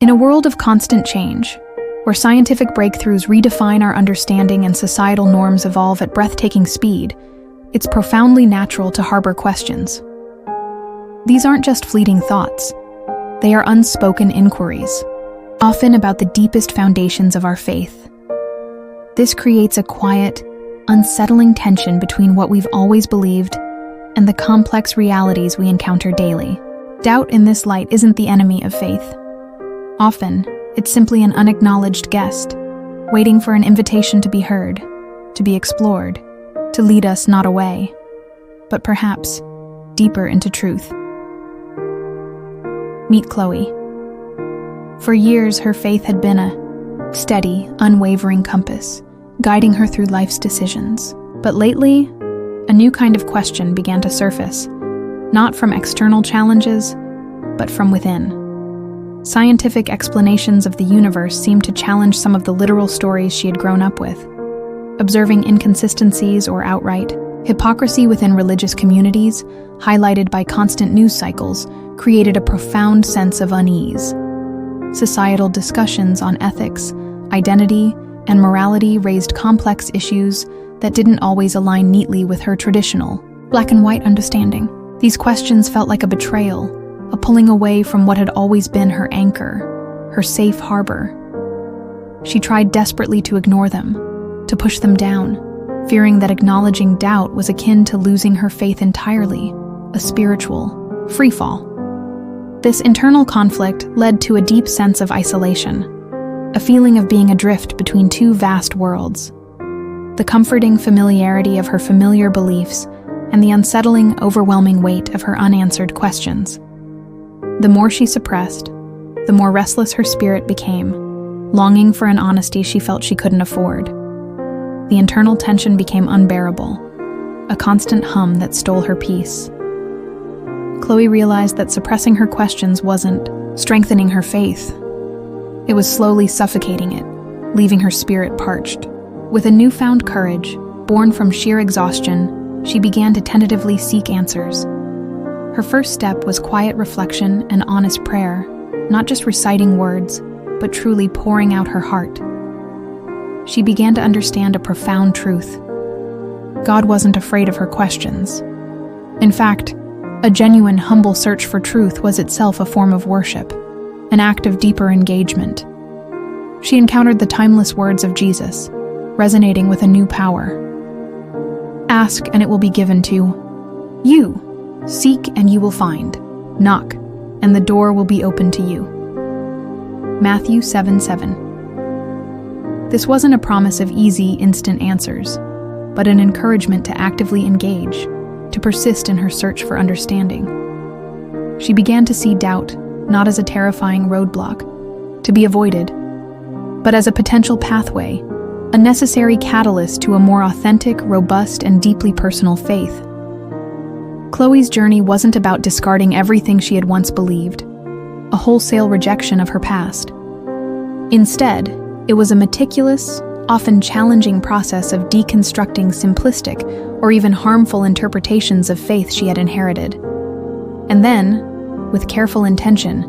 In a world of constant change, where scientific breakthroughs redefine our understanding and societal norms evolve at breathtaking speed, it's profoundly natural to harbor questions. These aren't just fleeting thoughts. They are unspoken inquiries, often about the deepest foundations of our faith. This creates a quiet, unsettling tension between what we've always believed and the complex realities we encounter daily. Doubt in this light isn't the enemy of faith. Often, it's simply an unacknowledged guest, waiting for an invitation to be heard, to be explored, to lead us not away, but perhaps deeper into truth. Meet Chloe. For years, her faith had been a steady, unwavering compass, guiding her through life's decisions. But lately, a new kind of question began to surface, not from external challenges, but from within. Scientific explanations of the universe seemed to challenge some of the literal stories she had grown up with. Observing inconsistencies or outright hypocrisy within religious communities, highlighted by constant news cycles, created a profound sense of unease. Societal discussions on ethics, identity, and morality raised complex issues that didn't always align neatly with her traditional, black and white understanding. These questions felt like a betrayal, a pulling away from what had always been her anchor, her safe harbor. She tried desperately to ignore them, to push them down, fearing that acknowledging doubt was akin to losing her faith entirely, a spiritual freefall. This internal conflict led to a deep sense of isolation, a feeling of being adrift between two vast worlds. The comforting familiarity of her familiar beliefs and the unsettling, overwhelming weight of her unanswered questions. The more she suppressed, the more restless her spirit became, longing for an honesty she felt she couldn't afford. The internal tension became unbearable, a constant hum that stole her peace. Chloe realized that suppressing her questions wasn't strengthening her faith. It was slowly suffocating it, leaving her spirit parched. With a newfound courage, born from sheer exhaustion, she began to tentatively seek answers. Her first step was quiet reflection and honest prayer, not just reciting words, but truly pouring out her heart. She began to understand a profound truth. God wasn't afraid of her questions. In fact, a genuine, humble search for truth was itself a form of worship, an act of deeper engagement. She encountered the timeless words of Jesus, resonating with a new power. Ask and it will be given to you. Seek and you will find. Knock and the door will be open to you. Matthew 7:7. This wasn't a promise of easy, instant answers, but an encouragement to actively engage, to persist in her search for understanding. She began to see doubt not as a terrifying roadblock, to be avoided, but as a potential pathway, a necessary catalyst to a more authentic, robust, and deeply personal faith. Chloe's journey wasn't about discarding everything she had once believed, a wholesale rejection of her past. Instead, it was a meticulous, often challenging process of deconstructing simplistic or even harmful interpretations of faith she had inherited. And then, with careful intention,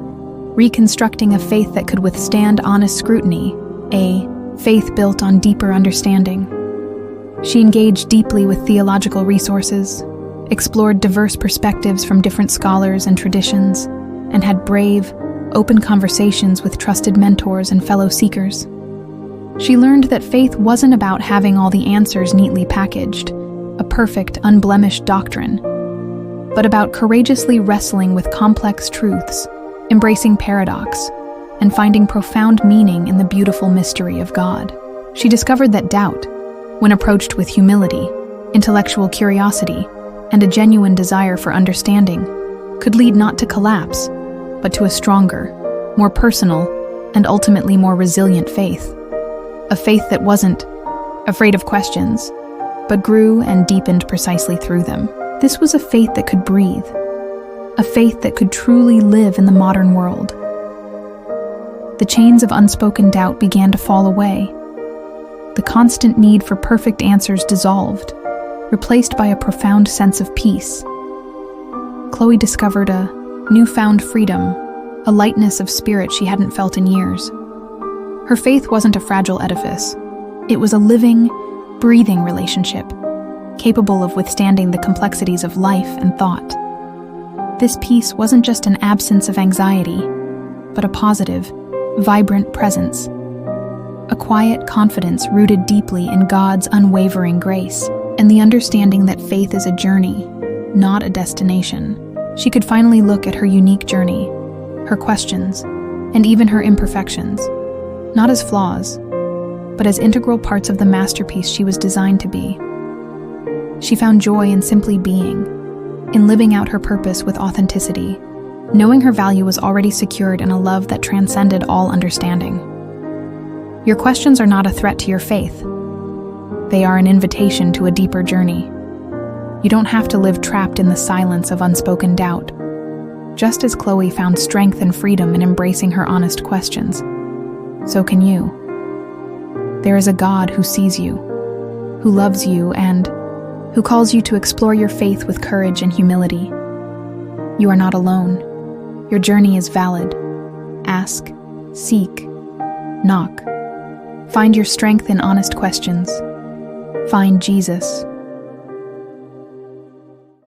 reconstructing a faith that could withstand honest scrutiny, a faith built on deeper understanding. She engaged deeply with theological resources, explored diverse perspectives from different scholars and traditions, and had brave, open conversations with trusted mentors and fellow seekers. She learned that faith wasn't about having all the answers neatly packaged, a perfect, unblemished doctrine, but about courageously wrestling with complex truths, embracing paradox, and finding profound meaning in the beautiful mystery of God. She discovered that doubt, when approached with humility, intellectual curiosity, and a genuine desire for understanding, could lead not to collapse, but to a stronger, more personal, and ultimately more resilient faith. A faith that wasn't afraid of questions, but grew and deepened precisely through them. This was a faith that could breathe, a faith that could truly live in the modern world. The chains of unspoken doubt began to fall away. The constant need for perfect answers dissolved, replaced by a profound sense of peace. Chloe discovered a newfound freedom, a lightness of spirit she hadn't felt in years. Her faith wasn't a fragile edifice. It was a living, breathing relationship, capable of withstanding the complexities of life and thought. This peace wasn't just an absence of anxiety, but a positive, vibrant presence. A quiet confidence rooted deeply in God's unwavering grace, and the understanding that faith is a journey, not a destination. She could finally look at her unique journey, her questions, and even her imperfections, not as flaws, but as integral parts of the masterpiece she was designed to be. She found joy in simply being, in living out her purpose with authenticity, knowing her value was already secured in a love that transcended all understanding. Your questions are not a threat to your faith. They are an invitation to a deeper journey. You don't have to live trapped in the silence of unspoken doubt. Just as Chloe found strength and freedom in embracing her honest questions, so can you. There is a God who sees you, who loves you, and who calls you to explore your faith with courage and humility. You are not alone. Your journey is valid. Ask, seek, knock. Find your strength in honest questions. Find Jesus.